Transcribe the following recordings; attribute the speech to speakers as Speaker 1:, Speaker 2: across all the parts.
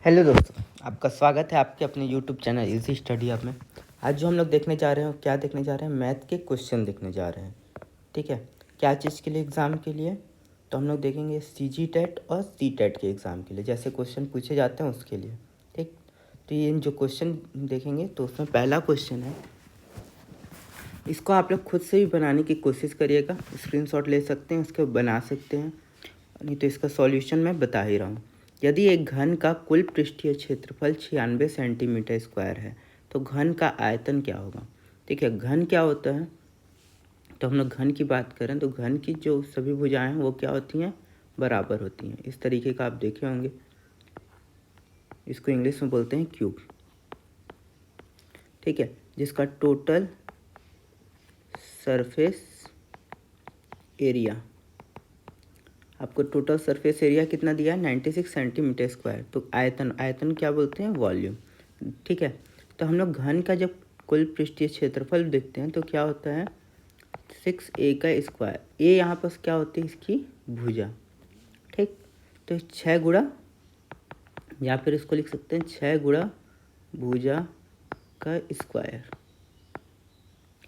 Speaker 1: Hello दोस्तों, आपका स्वागत है आपके अपने YouTube channel easy study hub में। आज जो हम लोग देखने जा रहे हैं क्या देखने जा रहे हैं, मैथ के क्वेश्चन देखने जा रहे हैं। ठीक है, क्या चीज़ के लिए? एग्ज़ाम के लिए। तो हम लोग देखेंगे सीजी टेट और सी टेट के एग्ज़ाम के लिए, जैसे क्वेश्चन पूछे जाते हैं उसके लिए। ठीक, तो ये जो क्वेश्चन देखेंगे तो उसमें पहला क्वेश्चन है, इसको आप लोग खुद से भी बनाने की कोशिश करिएगा। स्क्रीनशॉट ले सकते हैं, इसको बना सकते हैं, नहीं तो इसका सॉल्यूशन मैं बता ही रहा हूँ। यदि एक घन का कुल पृष्ठीय क्षेत्रफल 96 सेंटीमीटर स्क्वायर है तो घन का आयतन क्या होगा? ठीक है, घन क्या होता है? तो हम लोग घन की बात करें तो घन की जो सभी भुजाएं हैं वो क्या होती हैं? बराबर होती हैं। इस तरीके का आप देखे होंगे, इसको इंग्लिश में बोलते हैं क्यूब। ठीक है, जिसका टोटल सरफेस एरिया, आपको टोटल सरफेस एरिया कितना दिया है? 96 सेंटीमीटर स्क्वायर। तो आयतन क्या बोलते हैं? वॉल्यूम। ठीक है, तो हम लोग घन का जब कुल पृष्ठीय क्षेत्रफल देखते हैं तो क्या होता है? 6a का स्क्वायर। ए यहाँ पर क्या होती है? इसकी भुजा। ठीक, तो 6 गुणा, या फिर इसको लिख सकते हैं 6 गुणा भुजा का स्क्वायर।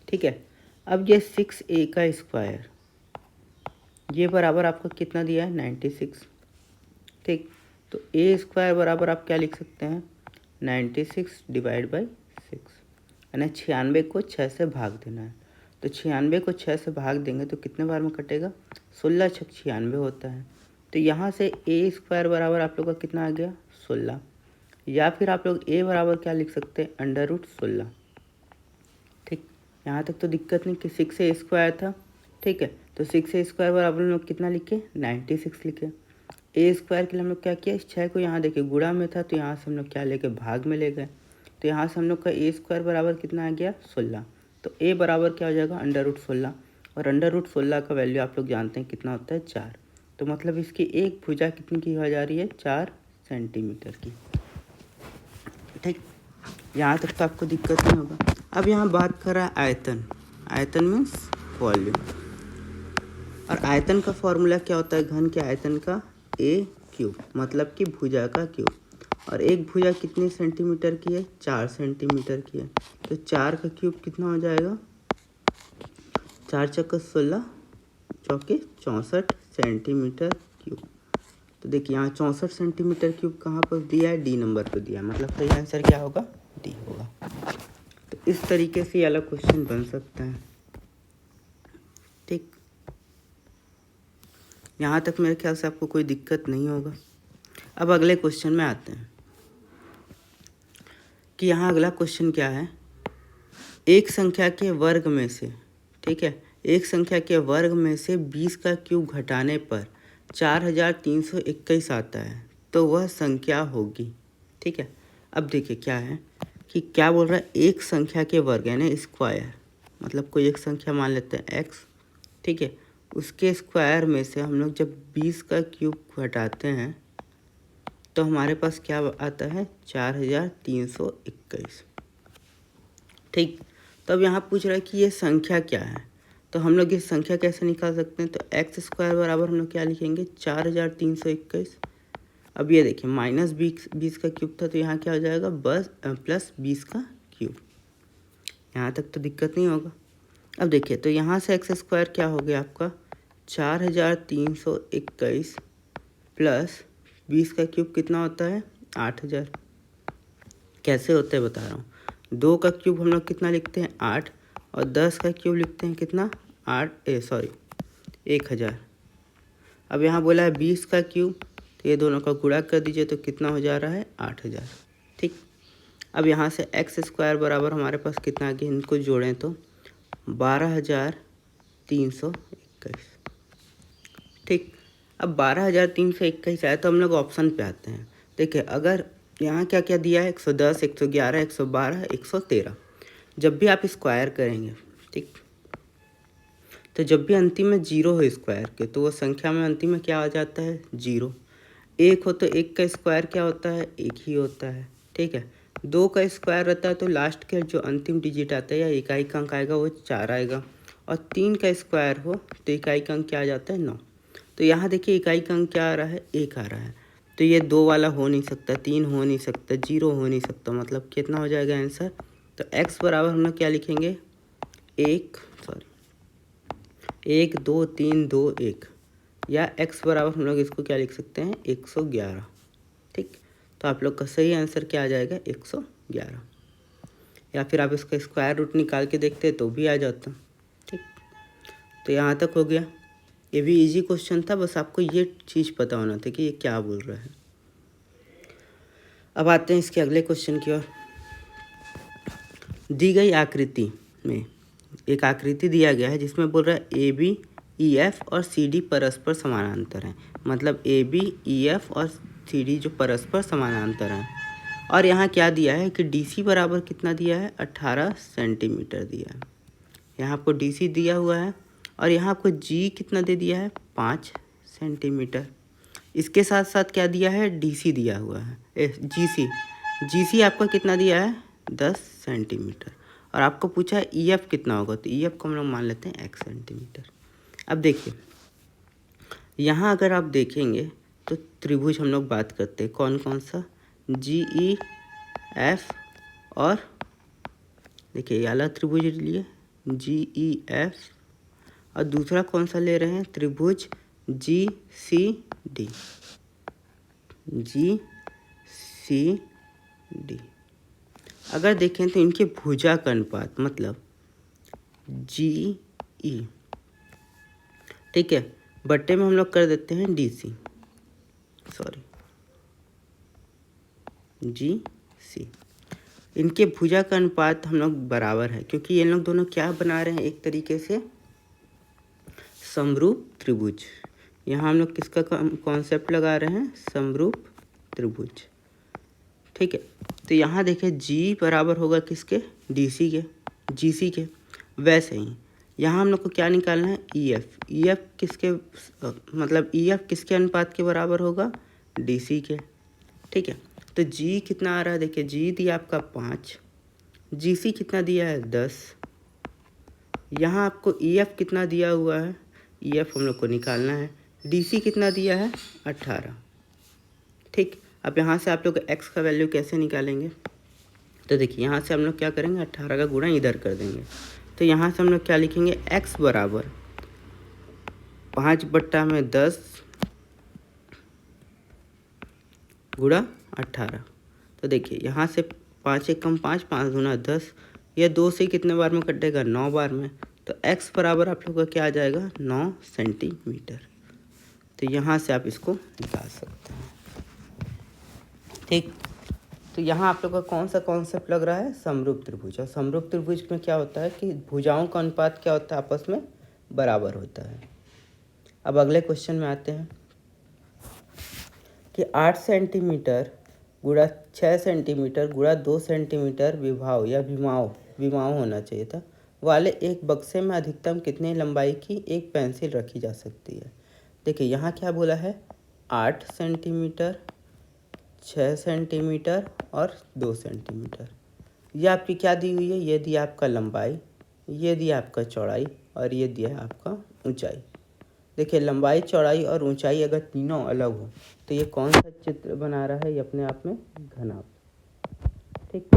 Speaker 1: ठीक है, अब ये 6a का स्क्वायर, ये बराबर आपको कितना दिया है? 96। ठीक, तो ए स्क्वायर बराबर आप क्या लिख सकते हैं? 96 डिवाइड बाई 6, यानी 96 को 6 से भाग देना है। तो 96 को 6 से भाग देंगे तो कितने बार में कटेगा? 16 छक 96 होता है। तो यहाँ से ए स्क्वायर बराबर आप लोग का कितना आ गया? 16। या फिर आप लोग ए बराबर क्या लिख सकते हैं? √16। ठीक, यहाँ तक तो दिक्कत नहीं कि 6a स्क्वायर था। ठीक है, तो 6a स्क्वायर बराबर हम लोग कितना लिखे? 96 लिखे। ए स्क्वायर के लिए हम लोग क्या किया? इस 6 को यहाँ देखिए गुणा में था तो यहाँ से हम लोग क्या लेके भाग में ले गए। तो यहाँ से हम लोग का ए स्क्वायर बराबर कितना आ गया? 16। तो ए बराबर क्या हो जाएगा? √16। और √16 का वैल्यू आप लोग जानते हैं कितना होता है? 4। तो मतलब इसकी एक भुजा कितनी की हो जा रही है? 4 सेंटीमीटर की। ठीक, यहाँ तक तो आपको दिक्कत नहीं होगा। अब यहाँ बात कर रहा है आयतन। आयतन मीन्स वॉल्यूम। और आयतन का फॉर्मूला क्या होता है? घन के आयतन का ए क्यूब, मतलब कि भुजा का क्यूब। और एक भुजा कितने सेंटीमीटर की है? 4 सेंटीमीटर की है। तो 4 का क्यूब कितना हो जाएगा? 4 चक्का 16 चौके 64 सेंटीमीटर क्यूब। तो देखिए यहाँ 64 सेंटीमीटर क्यूब कहाँ पर दिया है? डी नंबर पर दिया है, मतलब सही आंसर क्या होगा? डी होगा। तो इस तरीके से ये अलग क्वेश्चन बन सकता है। ठीक, यहाँ तक मेरे ख्याल से आपको कोई दिक्कत नहीं होगा। अब अगले क्वेश्चन में आते हैं कि यहाँ अगला क्वेश्चन क्या है? एक संख्या के वर्ग में से, ठीक है, एक संख्या के वर्ग में से 20 का क्यूब घटाने पर 4321 आता है तो वह संख्या होगी। ठीक है, अब देखिए क्या है कि क्या बोल रहा है? एक संख्या के वर्ग यानी स्क्वायर, मतलब कोई एक संख्या मान लेते हैं x। ठीक है, उसके स्क्वायर में से हम लोग जब 20 का क्यूब घटाते हैं तो हमारे पास क्या आता है? 4321। ठीक, तो अब यहाँ पूछ रहा है कि ये संख्या क्या है। तो हम लोग ये संख्या कैसे निकाल सकते हैं? तो एक्स स्क्वायर बराबर हम लोग क्या लिखेंगे? 4321। अब ये देखिए -20 का क्यूब था तो यहाँ क्या हो जाएगा? बस प्लस 20 का क्यूब। यहाँ तक तो दिक्कत नहीं होगा। अब देखिए तो यहाँ से एक्स स्क्वायर क्या हो गया आपका? 4321 प्लस 20 का क्यूब कितना होता है? 8000। कैसे होता है बता रहा हूँ। 2 का क्यूब हम लोग कितना लिखते हैं? 8। और 10 का क्यूब लिखते हैं कितना? 1000। अब यहाँ बोला है 20 का क्यूब, तो ये दोनों का गुणा कर दीजिए तो कितना हो जा रहा है? 8000। ठीक, अब यहाँ से एक्स स्क्वायर बराबर हमारे पास कितना आ गया? इनको जोड़ें तो 12321। ठीक, अब 12321 आया तो हम लोग ऑप्शन पे आते हैं। देखिए अगर यहाँ क्या क्या दिया है? 110, 111, 112, 113। जब भी आप स्क्वायर करेंगे, ठीक, तो जब भी अंतिम में 0 हो स्क्वायर के तो वो संख्या में अंतिम में क्या आ जाता है? 0। 1 हो तो 1 का स्क्वायर क्या होता है? 1 ही होता है। ठीक है, 2 का स्क्वायर रहता है तो लास्ट के जो अंतिम डिजिट आता है या इकाई का अंक आएगा वो 4 आएगा। और 3 का स्क्वायर हो तो इकाई का अंक क्या आ जाता है? 9। तो यहाँ देखिए इकाई का अंक क्या आ रहा है? 1 आ रहा है। तो ये 2 वाला हो नहीं सकता, 3 हो नहीं सकता, 0 हो नहीं सकता, मतलब कितना हो जाएगा आंसर। तो x बराबर हम लोग क्या लिखेंगे, 1 2 3 2 1, या x बराबर हम लोग इसको क्या लिख सकते हैं, 111। ठीक, तो आप लोग का सही आंसर क्या आ जाएगा, 111। या फिर आप इसका स्क्वायर रूट निकाल के देखते तो भी आ जाता। ठीक, तो यहाँ तक हो गया। ये भी इजी क्वेश्चन था, बस आपको ये चीज़ पता होना था कि ये क्या बोल रहा है। अब आते हैं इसके अगले क्वेश्चन की ओर। दी गई आकृति में एक आकृति दिया गया है जिसमें बोल रहा है ए बी ई एफ और सी डी परस्पर समानांतर हैं। मतलब ए बी ई एफ और सी डी जो परस्पर समानांतर हैं। और यहाँ क्या दिया है कि डी सी बराबर कितना दिया है, 18 सेंटीमीटर दिया है। यहाँ आपको डी सी दिया हुआ है और यहाँ आपको जी कितना दे दिया है, 5 सेंटीमीटर। इसके साथ साथ क्या दिया है, डी सी दिया हुआ है, जी सी आपका कितना दिया है, 10 सेंटीमीटर। और आपको पूछा है ई एफ कितना होगा, तो ई एफ को हम लोग मान लेते हैं 1 सेंटीमीटर। अब देखिए यहाँ अगर आप देखेंगे तो त्रिभुज हम लोग बात करते हैं कौन कौन सा, जी ई एफ, और देखिए ये वाला त्रिभुज लिए जी ई एफ, और दूसरा कौन सा ले रहे हैं, त्रिभुज जी सी डी, जी सी डी। अगर देखें तो इनके भुजा का अनुपात मतलब जी ई, ठीक है, बट्टे में हम लोग कर देते हैं डी सी, जी सी। इनके भुजा का अनुपात हम लोग बराबर है क्योंकि ये लोग दोनों क्या बना रहे हैं, एक तरीके से समरूप त्रिभुज। यहाँ हम लोग किसका कॉन्सेप्ट लगा रहे हैं, समरूप त्रिभुज। ठीक है, तो यहाँ देखिए जी बराबर होगा किसके, डी सी के, जी सी के। वैसे ही यहाँ हम लोग को क्या निकालना है, ई एफ। ई एफ किसके मतलब ई एफ किसके अनुपात के बराबर होगा, डी सी के। ठीक है, तो जी कितना आ रहा है, देखिए जी दिया आपका 5, जी सी कितना दिया है 10। यहाँ आपको ई एफ कितना दिया हुआ है, ई एफ हम लोग को निकालना है, डी सी कितना दिया है 18। ठीक, अब यहाँ से आप लोग एक्स का वैल्यू कैसे निकालेंगे, तो देखिए यहाँ से हम लोग क्या करेंगे, 18 का गुणा इधर कर देंगे। तो यहाँ से हम लोग क्या लिखेंगे, x बराबर 5/10 गुणा 18। तो देखिए यहाँ से 5 एक कम 5, 5 गुना 10, यह 2 से कितने बार में कटेगा, 9 बार में। तो x बराबर आप लोग का क्या आ जाएगा, 9 सेंटीमीटर। तो यहाँ से आप इसको निकाल सकते हैं। ठीक, तो यहाँ आप लोग का कौन सा कॉन्सेप्ट लग रहा है, समरूप त्रिभुज। और समरूप त्रिभुज में क्या होता है कि भुजाओं का अनुपात क्या होता है, आपस में बराबर होता है। अब अगले क्वेश्चन में आते हैं कि 8 सेंटीमीटर गुणा 6 सेंटीमीटर गुणा 2 सेंटीमीटर विभाव या विमाव होना चाहिए था वाले एक बक्से में अधिकतम कितनी लंबाई की एक पेंसिल रखी जा सकती है। देखिए यहाँ क्या बोला है, 8 सेंटीमीटर, 6 सेंटीमीटर और 2 सेंटीमीटर। ये आपकी क्या दी हुई है, ये दिया आपका लंबाई, ये दिया आपका चौड़ाई, और ये दिया है आपका ऊंचाई। देखिए लंबाई, चौड़ाई और ऊंचाई अगर तीनों अलग हो तो ये कौन सा चित्र बना रहा है, ये अपने आप में घनाभ। ठीक,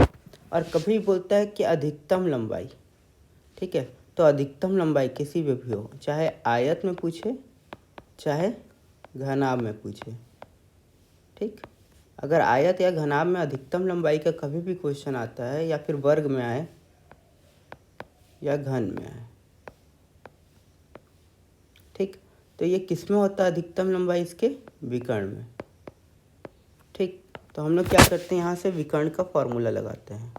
Speaker 1: और कभी बोलता है कि अधिकतम लंबाई। ठीक है, तो अधिकतम लंबाई किसी भी हो, चाहे आयत में पूछे चाहे घनाभ में पूछे। ठीक, अगर आयत या घनाभ में अधिकतम लंबाई का कभी भी क्वेश्चन आता है, या फिर वर्ग में आए या घन में आए, ठीक, तो ये किस में होता है अधिकतम लंबाई, इसके विकर्ण में। ठीक, तो हम लोग क्या करते हैं, यहाँ से विकर्ण का फॉर्मूला लगाते हैं।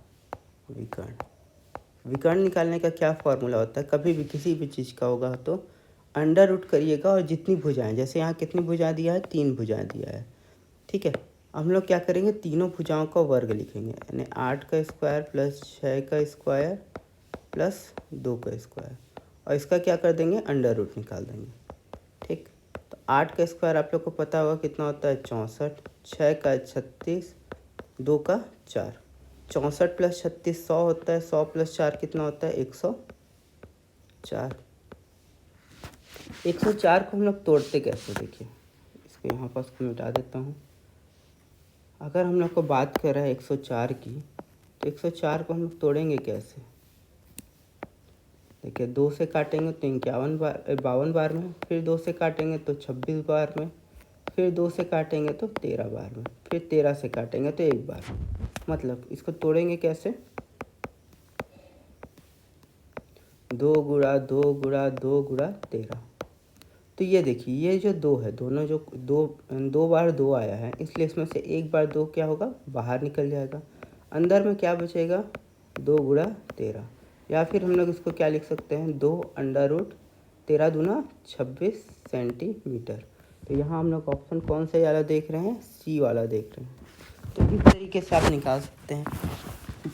Speaker 1: विकर्ण निकालने का क्या फॉर्मूला होता है, कभी भी किसी भी चीज़ का होगा तो अंडर रूट करिएगा और जितनी भुजाएं, जैसे यहाँ कितनी भुजा दिया है, 3 भुजाएं दिया है। ठीक है, हम लोग क्या करेंगे, तीनों भुजाओं का वर्ग लिखेंगे, यानी 8 का स्क्वायर प्लस 6 का स्क्वायर प्लस 2 का स्क्वायर, और इसका क्या कर देंगे, अंडर रूट निकाल देंगे। ठीक, तो 8 का स्क्वायर आप लोग को पता होगा कितना होता है, 64, 6 का 36, 2 का 4, 64 प्लस 36 100 होता है, 100 प्लस 4 कितना होता है, 104। 104 को हम लोग तोड़ते कैसे, देखिए इसको यहाँ पास को मिटा देता हूँ। अगर हम लोग को बात कर रहा है 104 की, तो 104 को हम लोग तोड़ेंगे कैसे? देखिए 2 से काटेंगे तो 52 बार में, फिर 2 से काटेंगे तो 26 बार में, फिर 2 से काटेंगे तो 13 बार में, फिर 13 से काटेंगे तो 1 बार में। मतलब इसको तोड़ेंगे कैसे? 2 गुणा 2 गुणा 2 गुणा 13। तो ये देखिए ये जो 2 है, दोनों जो दो बार 2 आया है, इसलिए इसमें से 1 बार 2 क्या होगा? बाहर निकल जाएगा। अंदर में क्या बचेगा? 2 गुणा 13। या फिर हम लोग इसको क्या लिख सकते हैं? 2 अंडर रूट 13 दूना 26 सेंटीमीटर। तो यहाँ हम लोग ऑप्शन कौन सा वाला देख रहे हैं? सी वाला देख रहे हैं। तो इस तरीके से आप निकाल सकते हैं।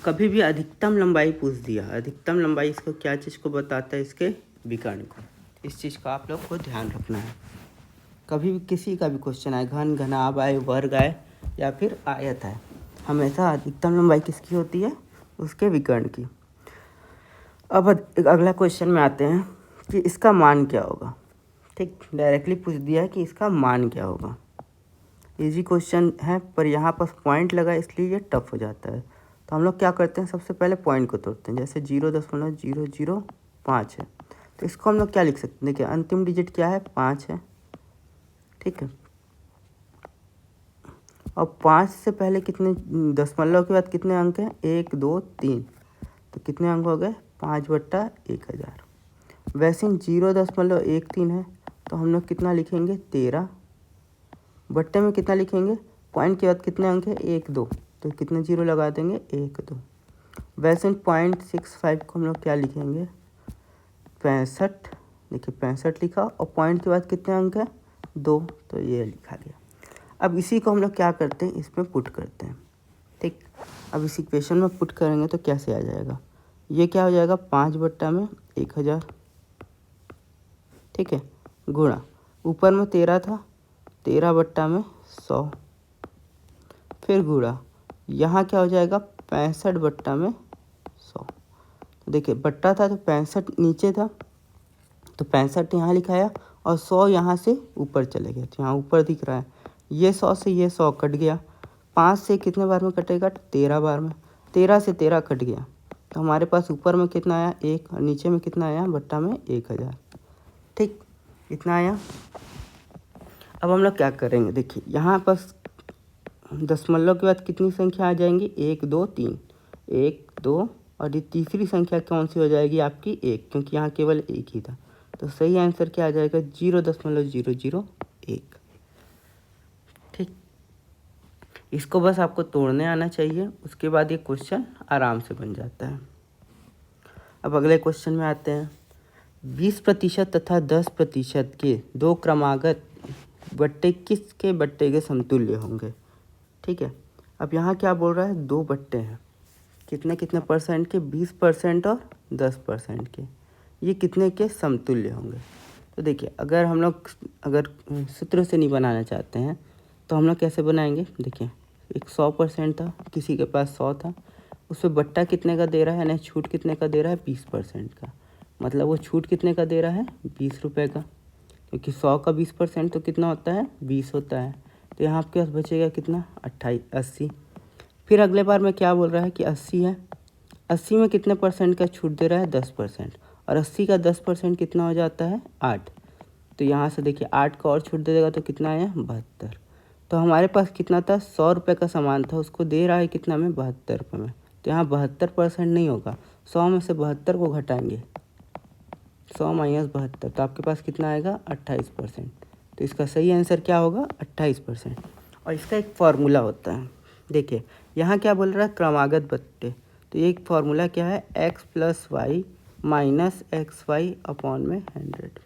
Speaker 1: कभी भी अधिकतम लंबाई पूछ दिया, अधिकतम लंबाई इसको क्या चीज़ को बताता है? इसके विकर्ण को। इस चीज़ का आप लोग को ध्यान रखना है। कभी भी किसी का भी क्वेश्चन आए, घन, घनाभ आए, वर्ग आए या फिर आयत आए, हमेशा अधिकतम लंबाई किसकी होती है? उसके विकर्ण की। अब अगला क्वेश्चन में आते हैं कि इसका मान क्या होगा। ठीक, डायरेक्टली पूछ दिया है कि इसका मान क्या होगा। इजी क्वेश्चन है, पर यहाँ पर पॉइंट लगा इसलिए ये टफ हो जाता है। तो हम लोग क्या करते हैं? सबसे पहले पॉइंट को तोड़ते हैं। जैसे 0.005 है, तो इसको हम लोग क्या लिख सकते हैं? देखिए अंतिम डिजिट क्या है? 5 है। ठीक है, और 5 से पहले कितने दशमलव के बाद कितने अंक हैं? 1 2 3। तो कितने अंक हो गए? 5/1000। वैसे 0.13 है, तो हम लोग कितना लिखेंगे? 13। बट्टे में कितना लिखेंगे? पॉइंट के बाद कितने अंक है? 1 2। तो कितने जीरो लगा देंगे? 1 2। वैसे 0.65 को हम लोग क्या लिखेंगे? 65। देखिए 65 लिखा, और पॉइंट के बाद कितने अंक है? 2। तो ये लिखा गया। अब इसी को हम लोग क्या करते हैं? इसमें पुट करते हैं। ठीक, अब इस इक्वेशन में पुट करेंगे तो कैसे आ जाएगा? ये क्या हो जाएगा? 5/1000। ठीक है, गुणा ऊपर में 13 था, 13/100। फिर गुणा यहाँ क्या हो जाएगा? 65/100। देखिए बट्टा था तो 65 नीचे था, तो 65 यहाँ लिखाया, और 100 यहाँ से ऊपर चले गए। तो यहाँ ऊपर दिख रहा है, ये 100 से ये 100 कट गया। 5 से कितने बार में कटेगा? 13 बार में। 13 से 13 कट गया, तो हमारे पास ऊपर में कितना आया? 1, और नीचे में कितना आया? बट्टा में 1000। ठीक, इतना आया। अब हम लोग क्या करेंगे? देखिए यहाँ पर दशमलव के बाद कितनी संख्या आ जाएंगी? 1 2 3, 1 2, और ये तीसरी संख्या कौन सी हो जाएगी आपकी? 1, क्योंकि यहाँ केवल 1 ही था। तो सही आंसर क्या आ जाएगा? 0.001। ठीक, इसको बस आपको तोड़ने आना चाहिए, उसके बाद ये क्वेश्चन आराम से बन जाता है। अब अगले क्वेश्चन में आते हैं। 20% तथा 10% के दो क्रमागत बट्टे किसके बट्टे के समतुल्य होंगे? ठीक है, अब यहाँ क्या बोल रहा है? 2 बट्टे हैं, कितने कितने परसेंट के? 20% और 10% के। ये कितने के समतुल्य होंगे? तो देखिए अगर हम लोग सूत्र से नहीं बनाना चाहते हैं तो हम लोग कैसे बनाएंगे? देखिए एक 100% था, किसी के पास 100 था, उसमें बट्टा कितने का दे रहा है, यानी छूट कितने का दे रहा है? 20% का। मतलब वो छूट कितने का दे रहा है? 20 रुपये का, क्योंकि 100 का 20% तो कितना होता है? 20 होता है। तो यहाँ आपके पास बचेगा कितना? 80। फिर अगले बार में क्या बोल रहा है कि 80 है, 80 में कितने परसेंट का छूट दे रहा है? 10%, और 80 का 10% कितना हो जाता है? 8। तो यहाँ से देखिए 8 का और छूट दे देगा तो कितना आया? 72। तो हमारे पास कितना था? 100 रुपये का सामान था, उसको दे रहा है कितना में? 72 रुपये में। तो यहाँ 72% नहीं होगा, 100 में से 72 को घटाएंगे, 100 - 72, तो आपके पास कितना आएगा? 28%। तो इसका सही आंसर क्या होगा? 28%। और इसका एक फार्मूला होता है। देखिए यहाँ क्या बोल रहा है? क्रमागत बट्टे। तो एक फार्मूला क्या है? x + y - xy अपॉन में 100।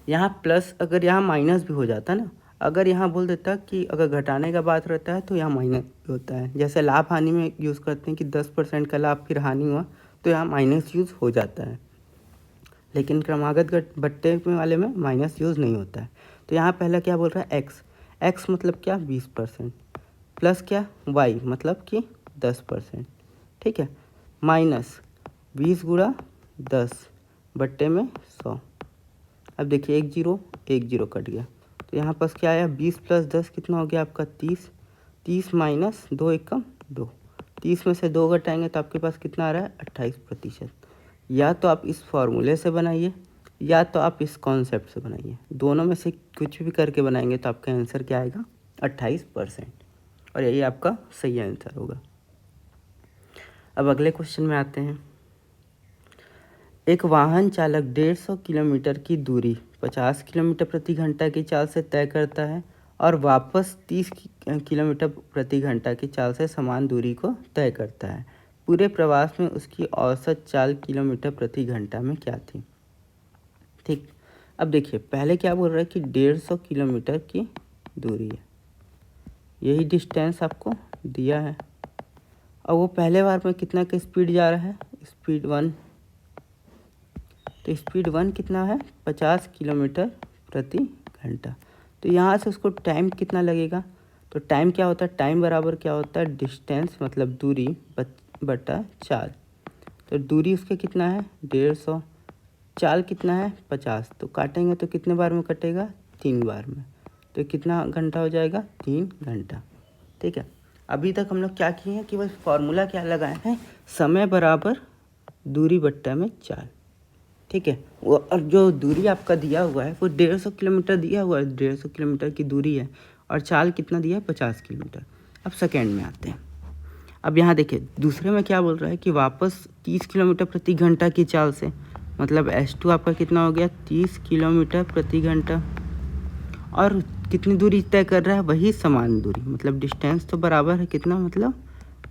Speaker 1: यहाँ प्लस, अगर यहाँ माइनस भी हो जाता ना, अगर यहाँ बोल देता कि अगर घटाने का बात रहता है तो यहाँ माइनस होता है। जैसे लाभ हानि में यूज़ करते हैं कि 10% का लाभ फिर हानि हुआ, तो यहाँ माइनस यूज़ हो जाता है। लेकिन क्रमागत बट्टे में वाले में माइनस यूज़ नहीं होता है। तो यहाँ पहला क्या बोल रहा है? एक्स मतलब क्या? 20%, प्लस क्या? वाई मतलब कि 10%। ठीक है, माइनस 20 गुणा 10 बट्टे में 100। अब देखिए एक जीरो कट गया, तो यहाँ पास क्या आया? 20 + 10 कितना हो गया आपका? 30। 30 माइनस 2 एकम 2, 30 में से 2 घटाएंगे तो आपके पास कितना आ रहा है 28%। या तो आप इस फॉर्मूले से बनाइए या तो आप इस कॉन्सेप्ट से बनाइए, दोनों में से कुछ भी करके बनाएंगे तो आपका आंसर क्या आएगा 28%, और यही आपका सही आंसर होगा। अब अगले क्वेश्चन में आते हैं। एक वाहन चालक 150 किलोमीटर की दूरी 50 किलोमीटर प्रति घंटा की चाल से तय करता है और वापस 30 किलोमीटर प्रति घंटा की चाल से समान दूरी को तय करता है। पूरे प्रवास में उसकी औसत चाल किलोमीटर प्रति घंटा में क्या थी? ठीक, अब देखिए पहले क्या बोल रहा है कि 150 किलोमीटर की दूरी है, यही डिस्टेंस आपको दिया है, और वो पहले बार में कितना का स्पीड जा रहा है, स्पीड 1, तो स्पीड 1 कितना है 50 किलोमीटर प्रति घंटा। तो यहाँ से उसको टाइम कितना लगेगा, तो टाइम क्या होता है, टाइम बराबर क्या होता है डिस्टेंस मतलब दूरी बटा चाल। तो दूरी उसके कितना है 150, चाल कितना है 50, तो काटेंगे तो कितने बार में कटेगा 3 बार में, तो कितना घंटा हो जाएगा 3 घंटा। ठीक है, अभी तक हम लोग क्या किए हैं कि बस फॉर्मूला क्या लगाए हैं, समय बराबर दूरी बट्टा में चाल। ठीक है, वो और जो दूरी आपका दिया हुआ है वो 150 किलोमीटर दिया हुआ है, 150 किलोमीटर की दूरी है, और चाल कितना दिया है 50 किलोमीटर। अब सेकेंड में आते हैं। अब यहाँ देखिए दूसरे में क्या बोल रहा है कि वापस 30 किलोमीटर प्रति घंटा की चाल से, मतलब S2 आपका कितना हो गया 30 किलोमीटर प्रति घंटा, और कितनी दूरी तय कर रहा है, वही समान दूरी, मतलब डिस्टेंस तो बराबर है कितना, मतलब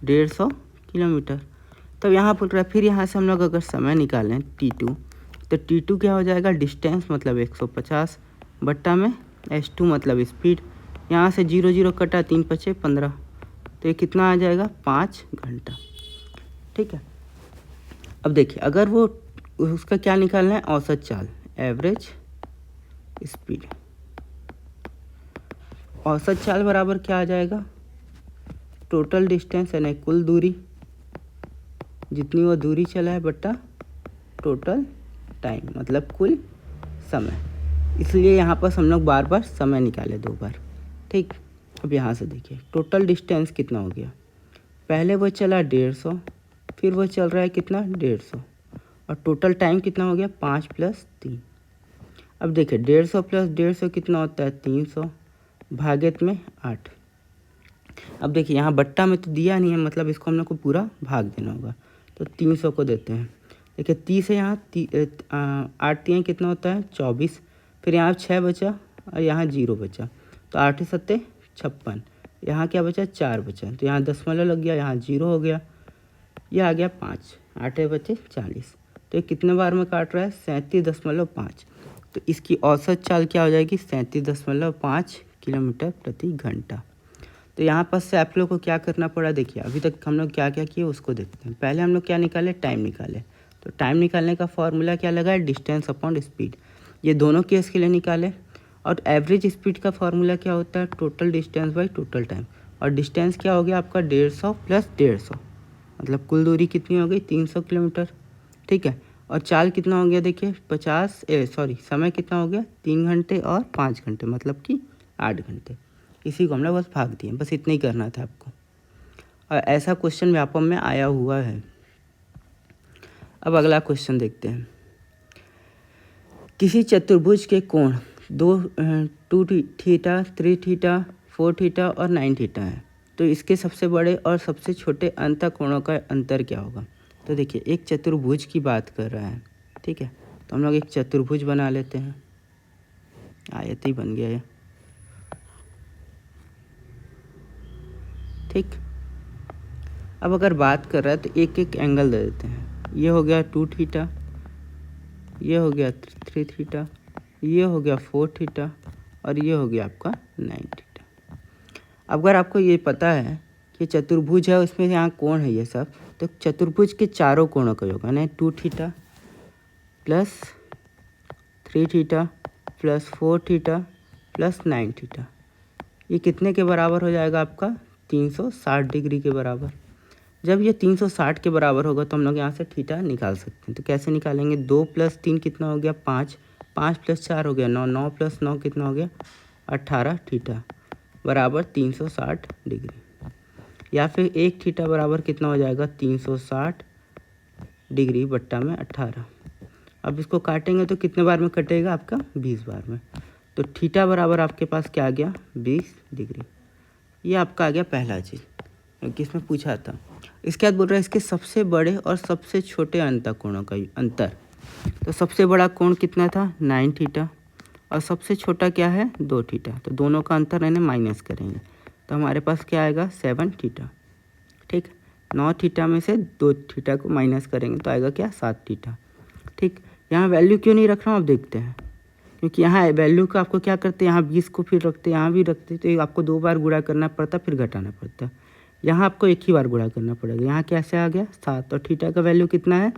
Speaker 1: 150 किलोमीटर। तो यहाँ बोल रहा है फिर यहाँ से हम लोग अगर समय निकालें T2, तो T2 क्या हो जाएगा डिस्टेंस मतलब 150 बट्टा में S2 मतलब स्पीड, यहाँ से 0 0 कटा 3 5 15, तो ये कितना आ जाएगा 5 घंटा। ठीक है, अब देखिए अगर वो उसका क्या निकालना है औसत चाल, एवरेज स्पीड, औसत चाल बराबर क्या आ जाएगा टोटल डिस्टेंस यानी कुल दूरी, जितनी वो दूरी चला है बट्टा टोटल टाइम मतलब कुल समय, इसलिए यहाँ पर हम लोग बार बार समय निकाले 2 बार। ठीक, अब यहाँ से देखिए टोटल डिस्टेंस कितना हो गया, पहले वो चला 150, फिर वो चल रहा है कितना 150, और टोटल टाइम कितना हो गया 5 + 3। अब देखिए 150 + 150 कितना होता है 300, भागित में 8। अब देखिए यहाँ बट्टा में तो दिया नहीं है, मतलब इसको हम लोग को पूरा भाग देना होगा, तो 300 को देते हैं। देखिए 30 है यहाँ, 8 3 कितना होता है 24, फिर यहाँ 6 बचा और यहाँ 0 बचा, तो 8 7 56, यहाँ क्या बचा 4 बचा, तो यहाँ दशमलव लग गया, यहाँ 0 हो गया, ये आ गया 5, 8 बचे 40, तो ये कितने बार में काट रहा है 37.5, तो इसकी औसत चाल क्या हो जाएगी 37.5 किलोमीटर प्रति घंटा। तो यहाँ पर से आप लोग को क्या करना पड़ा, देखिए अभी तक हम लोग क्या क्या किए उसको देखते हैं। पहले हम लोग क्या निकाले, टाइम निकाले, तो टाइम निकालने का फॉर्मूला क्या लगा है डिस्टेंस अपॉन स्पीड, ये दोनों केस के लिए निकाले। और एवरेज स्पीड का फॉर्मूला क्या होता है total distance by total time, और डिस्टेंस क्या हो गया आपका 150 + 150, मतलब कुल दूरी कितनी हो गई 300 किलोमीटर। ठीक है, और चाल कितना हो गया देखिए समय कितना हो गया 3 घंटे और 5 घंटे, मतलब कि 8 घंटे। इसी को हम लोग बस भाग दिए, बस इतना ही करना था आपको, और ऐसा क्वेश्चन व्यापम में आया हुआ है। अब अगला क्वेश्चन देखते हैं। किसी चतुर्भुज के कोण 2 थीटा 3 थीटा 4 थीटा और 9 थीटा है, तो इसके सबसे बड़े और सबसे छोटे अंतःकोणों का अंतर क्या होगा। तो देखिए एक चतुर्भुज की बात कर रहा है, ठीक है, तो हम लोग एक चतुर्भुज बना लेते हैं, आयत ही बन गया है। ठीक, अब अगर बात कर रहा है तो एक एक एंगल दे देते हैं, ये हो गया 2 थीटा, ये हो गया 3 थीटा, ये हो गया 4 थीटा, और ये हो गया आपका 9 थीटा। अगर आपको ये पता है कि चतुर्भुज है उसमें यहाँ कोण है ये सब, तो चतुर्भुज के चारों कोणों का योग यानी 2 थीटा + 3 थीटा + 4 थीटा + 9 थीटा, ये कितने के बराबर हो जाएगा आपका 360 डिग्री के बराबर। जब ये 360 के बराबर होगा तो हम लोग यहाँ से थीटा निकाल सकते हैं। तो कैसे निकालेंगे, 2 + 3 कितना हो गया 5, 5 + 4 हो गया 9, 9 + 9 कितना हो गया 18 थीटा बराबर 360 डिग्री। या फिर 1 थीटा बराबर कितना हो जाएगा 360 डिग्री बट्टा में 18। अब इसको काटेंगे तो कितने बार में कटेगा आपका 20 बार में। तो थीटा बराबर आपके पास क्या आ गया 20 डिग्री। ये आपका आ गया पहला चीज़ क्योंकि इसमें पूछा था। इसके बाद बोल रहा है इसके सबसे बड़े और सबसे छोटे अंतःकोणों का अंतर। तो सबसे बड़ा कोण कितना था 9 थीटा और सबसे छोटा क्या है 2 थीटा। तो दोनों का अंतर इन्हें माइनस करेंगे तो हमारे पास क्या आएगा 7 थीटा। ठीक, 9 थीटा में से 2 थीटा को माइनस करेंगे तो आएगा क्या 7 थीटा। ठीक, यहाँ वैल्यू क्यों नहीं रख रहा हूँ अब देखते हैं, क्योंकि यहाँ वैल्यू का आपको क्या करते हैं, यहाँ 20 को फिर रखते हैं, यहाँ भी रखते, तो आपको 2 बार गुणा करना पड़ता फिर घटाना पड़ता। यहाँ आपको एक ही बार गुणा करना पड़ेगा। यहाँ कैसे आ गया 7 और थीटा का वैल्यू कितना है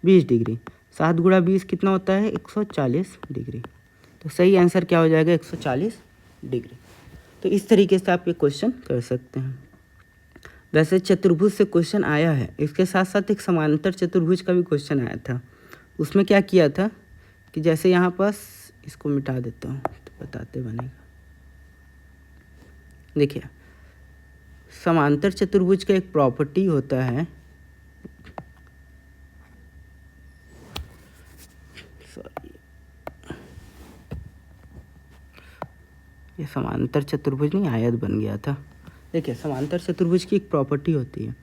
Speaker 1: 20 डिग्री। 7 गुणा 20 कितना होता है 140 डिग्री। तो सही आंसर क्या हो जाएगा 140 डिग्री। तो इस तरीके से आप ये क्वेश्चन कर सकते हैं। वैसे चतुर्भुज से क्वेश्चन आया है, इसके साथ साथ एक समांतर चतुर्भुज का भी क्वेश्चन आया था। उसमें क्या किया था कि जैसे यहाँ पास इसको मिटा देता हूँ तो बताते बनेगा। देखिए समांतर चतुर्भुज का एक प्रॉपर्टी होता है, ये समांतर चतुर्भुज नहीं आयत बन गया था। देखिए समांतर चतुर्भुज की एक प्रॉपर्टी होती है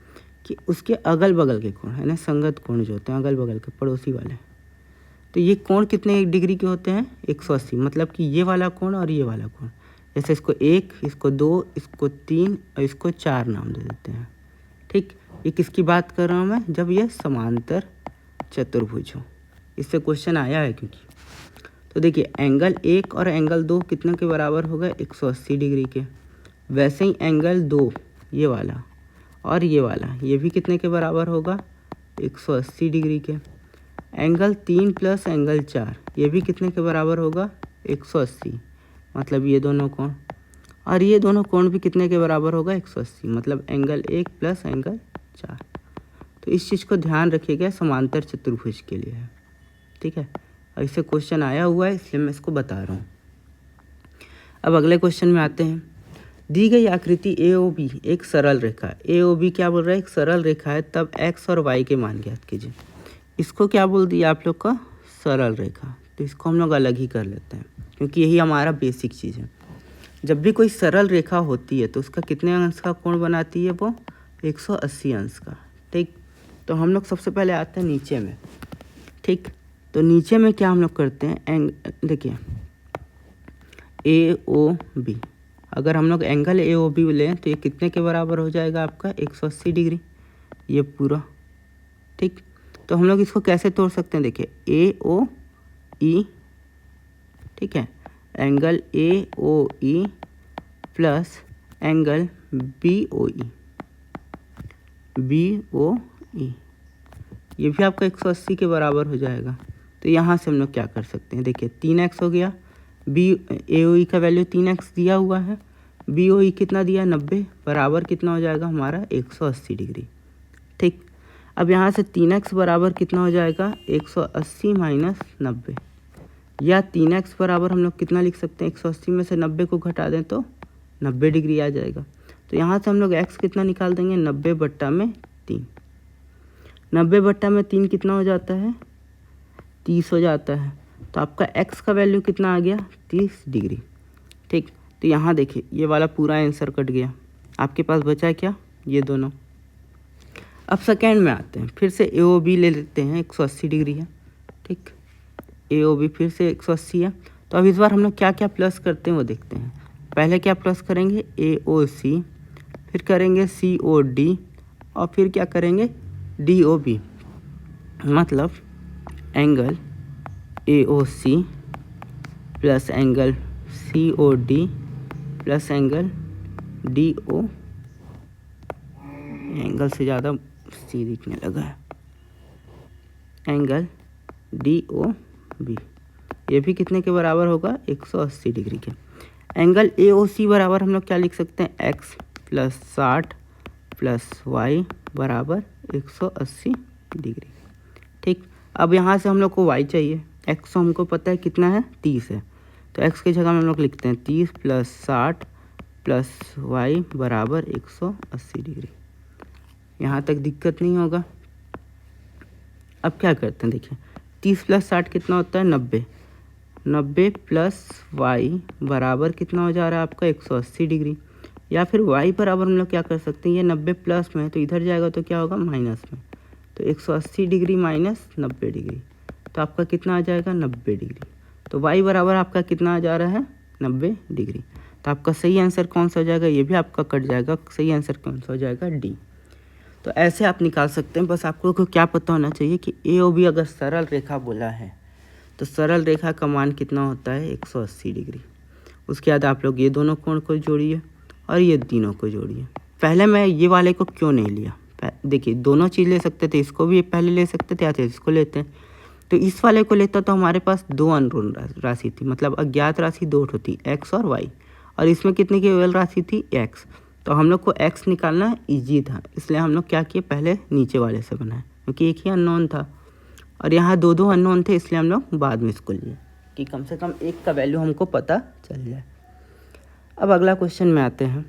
Speaker 1: कि उसके अगल बगल के कोण है ना, संगत कोण जो होते हैं अगल बगल के पड़ोसी वाले, तो ये कोण कितने डिग्री के होते हैं 180। मतलब कि ये वाला कोण और ये वाला कोण, जैसे इसको 1, इसको 2, इसको 3 और इसको 4 नाम दे देते हैं। ठीक, ये किसकी बात कर रहा हूँ मैं, जब ये समांतर चतुर्भुज हो। इससे क्वेश्चन आया है क्योंकि। तो देखिए एंगल 1 और एंगल 2 कितने के बराबर होगा 180 डिग्री के। वैसे ही एंगल 2 ये वाला और ये वाला ये भी कितने के बराबर होगा 180 डिग्री के। एंगल 3 प्लस एंगल 4 ये भी कितने के बराबर होगा 180। मतलब ये दोनों कोण और ये दोनों कोण भी कितने के बराबर होगा 180। मतलब एंगल 1 प्लस एंगल 4। तो इस चीज़ को ध्यान रखिएगा, समांतर चतुर्भुज के लिए है। ठीक है, ऐसे क्वेश्चन आया हुआ है इसलिए मैं इसको बता रहा हूँ। अब अगले क्वेश्चन में आते हैं। दी गई आकृति AOB एक सरल रेखा। AOB क्या बोल रहा है, एक सरल रेखा है, तब x और y के मान ज्ञात कीजिए। इसको क्या बोल दिया आप लोग का सरल रेखा। तो इसको हम लोग अलग ही कर लेते हैं क्योंकि यही हमारा बेसिक चीज़ है। जब भी कोई सरल रेखा होती है तो उसका कितने अंश का कोण बनाती है वो 180 अंश का। ठीक, तो हम लोग सबसे पहले आते हैं नीचे में। ठीक, तो नीचे में क्या हम लोग करते हैं, देखिए AOB, अगर हम लोग एंगल AOB लें तो ये कितने के बराबर हो जाएगा आपका 180 डिग्री ये पूरा। ठीक, तो हम लोग इसको कैसे तोड़ सकते हैं, देखिए AOE, ठीक है, angle AOE plus angle BOE, ये भी आपका 180 के बराबर हो जाएगा। तो यहाँ से हम लोग क्या कर सकते हैं, देखिए 3x हो गया, AOE का वैल्यू 3x दिया हुआ है, BOE कितना दिया 90, बराबर कितना हो जाएगा हमारा 180 डिग्री। ठीक, अब यहाँ से 3x बराबर कितना हो जाएगा 180 माइनस 90, या 3x बराबर हम लोग कितना लिख सकते हैं 180 में से 90 को घटा दें तो 90 डिग्री आ जाएगा। तो यहाँ से हम लोग x कितना निकाल देंगे 90 बट्टा में 3। 90 बट्टा में 3 कितना हो जाता है 30 हो जाता है। तो आपका x का वैल्यू कितना आ गया 30 डिग्री। ठीक, तो यहाँ देखिए ये वाला पूरा आंसर कट गया, आपके पास बचा क्या ये दोनों। अब सेकेंड में आते हैं, फिर से AOB ले लेते हैं 180 डिग्री है। ठीक, AOB फिर से 180 है। तो अब इस बार हम लोग क्या क्या प्लस करते हैं वो देखते हैं। पहले क्या प्लस करेंगे AOC, फिर करेंगे COD और फिर क्या करेंगे DOB। मतलब angle AOC plus angle COD plus angle DO, angle से ज़्यादा सी दिखने लगा है, एंगल DOB ये भी कितने के बराबर होगा 180 डिग्री के। एंगल AOC बराबर हम लोग क्या लिख सकते हैं x प्लस 60 प्लस y बराबर 180 डिग्री। ठीक, अब यहाँ से हम लोग को y चाहिए, x हमको पता है कितना है 30 है, तो x की जगह में हम लोग लिखते हैं 30 प्लस 60 प्लस वाई बराबर 180 डिग्री। यहाँ तक दिक्कत नहीं होगा। अब क्या करते हैं, देखिए 30 + 60 कितना होता है 90। 90 प्लस वाई बराबर कितना हो जा रहा है आपका 180 डिग्री। या फिर वाई बराबर हम लोग क्या कर सकते हैं, ये 90 प्लस में है तो इधर जाएगा तो क्या होगा माइनस में, तो 180 डिग्री माइनस 90 डिग्री, तो आपका कितना आ जाएगा 90 डिग्री। तो वाई बराबर आपका कितना आ जा रहा है 90 डिग्री। तो आपका सही आंसर कौन सा हो जाएगा, ये भी आपका कट जाएगा। सही आंसर कौन सा हो जाएगा, डी। तो ऐसे आप निकाल सकते हैं। बस आपको क्या पता होना चाहिए कि ए ओ बी अगर सरल रेखा बोला है तो सरल रेखा का मान कितना होता है 180 डिग्री। उसके बाद आप लोग ये दोनों कोण को जोड़िए और ये तीनों को जोड़िए। पहले मैं ये वाले को क्यों नहीं लिया, देखिए दोनों चीज़ ले सकते थे, इसको भी पहले ले सकते थे या तो इसको लेते हैं। तो इस वाले को लेता तो हमारे पास दो अननोन राशि थी, मतलब अज्ञात राशि दो थी, एक्स और वाई, और इसमें कितनी केवल राशि थी एक्स। तो हम लोग को एक्स निकालना ईजी था, इसलिए हम लोग क्या किए, पहले नीचे वाले से बनाए, क्योंकि एक ही अननोन था और यहाँ दो दो अननोन थे, इसलिए हम लोग बाद में इसको लिए कि कम से कम एक का वैल्यू हमको पता चल जाए। अब अगला क्वेश्चन में आते हैं।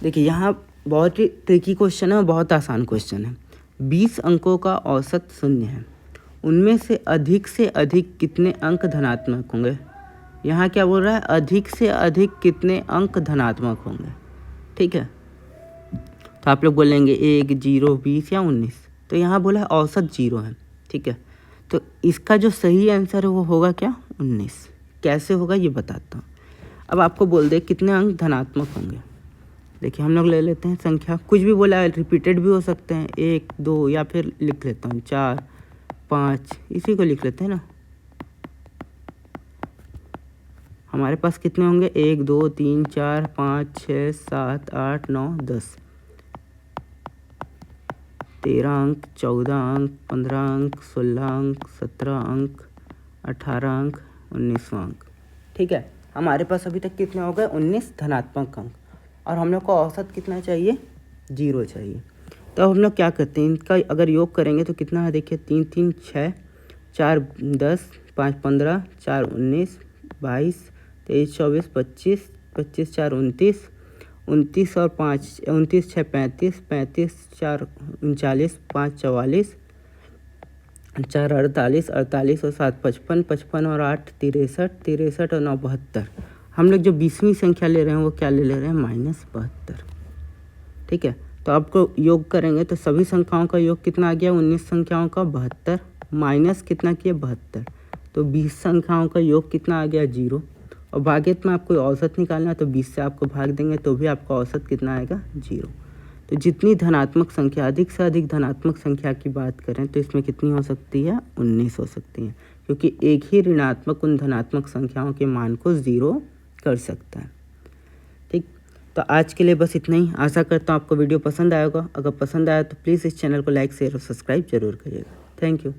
Speaker 1: देखिए यहाँ बहुत ही ट्रिकी क्वेश्चन है और बहुत आसान क्वेश्चन है। 20 अंकों का औसत शून्य है, उनमें से अधिक कितने अंक धनात्मक होंगे। यहाँ क्या बोल रहा है, अधिक से अधिक कितने अंक धनात्मक होंगे। ठीक है, तो आप लोग बोलेंगे 1, 0, 20 या 19। तो यहाँ बोला है औसत 0 है। ठीक है, तो इसका जो सही आंसर है वो होगा क्या 19। कैसे होगा ये बताता हूँ। अब आपको बोल दे कितने अंक धनात्मक होंगे। देखिए हम लोग ले लेते हैं संख्या, कुछ भी बोला है, रिपीटेड भी हो सकते हैं, 1, 2 या फिर लिख लेता हूँ 4, 5, इसी को लिख लेते हैं ना। हमारे पास कितने होंगे, 1, 2, 3, 4, 5, 6, 7, 8, 9, 10, 13 अंक, 14 अंक, 15 अंक, 16 अंक, 17 अंक, 18 अंक, 19 अंक। ठीक है, हमारे पास अभी तक कितने हो गए 19 धनात्मक अंक, और हम लोग को औसत कितना चाहिए 0 चाहिए। तो हम लोग क्या करते हैं, इनका अगर योग करेंगे तो कितना है, देखिए 3, 3, 6, 4, 10, 5, 15, 4, 19, 22, 23, 24, 25, 25, 4, 29, 29 और 5, 29, 6, 35, 35, 4, 39, 5, 44, 4, 48, 48 और 7, 55, 55 और 8, 63, 63 और 9, 72। हम लोग जो 20वीं संख्या ले रहे हैं वो क्या ले रहे हैं -72। ठीक है, तो आपको योग करेंगे तो सभी संख्याओं का योग कितना आ गया, 19 संख्याओं का 72 माइनस कितना किया 72, तो 20 संख्याओं का योग कितना आ गया 0। और भाग्यत में आपको औसत निकालना है तो 20 से आपको भाग देंगे तो भी आपका औसत कितना आएगा 0। तो जितनी धनात्मक संख्या, अधिक से अधिक धनात्मक संख्या की बात करें तो इसमें कितनी हो सकती है 19 हो सकती है, क्योंकि एक ही ऋणात्मक उन धनात्मक संख्याओं के मान को 0 कर सकता है। ठीक, तो आज के लिए बस इतना ही। आशा करता हूँ आपको वीडियो पसंद आएगा। अगर पसंद आया तो प्लीज़ इस चैनल को लाइक शेयर और सब्सक्राइब जरूर करिएगा। Thank you.